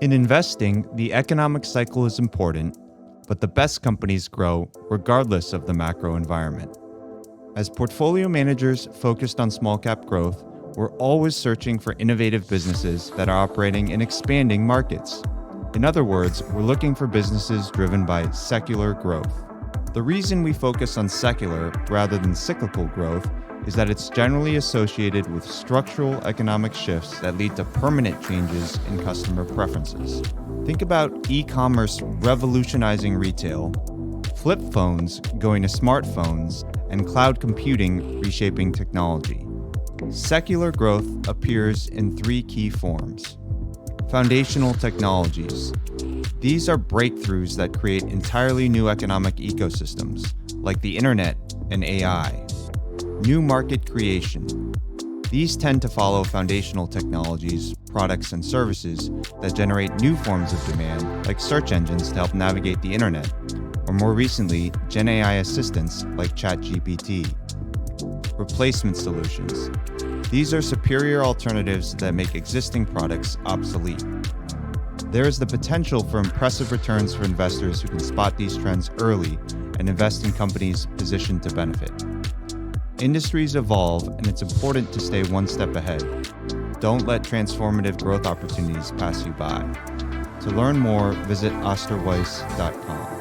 In investing, the economic cycle is important, but the best companies grow regardless of the macro environment. As portfolio managers focused on small cap growth, we're always searching for innovative businesses that are operating in expanding markets. In other words, we're looking for businesses driven by secular growth. The reason we focus on secular rather than cyclical growth is that it's generally associated with structural economic shifts that lead to permanent changes in customer preferences. Think about e-commerce revolutionizing retail, flip phones going to smartphones, and cloud computing reshaping technology. Secular growth appears in three key forms. Foundational technologies. These are breakthroughs that create entirely new economic ecosystems, like the internet and AI. New market creation. These tend to follow foundational technologies, products, and services that generate new forms of demand, like search engines to help navigate the internet, or more recently, Gen AI assistants like ChatGPT. Replacement solutions. These are superior alternatives that make existing products obsolete. There is the potential for impressive returns for investors who can spot these trends early and invest in companies positioned to benefit. Industries evolve, and it's important to stay one step ahead. Don't let transformative growth opportunities pass you by. To learn more, visit Osterweis.com.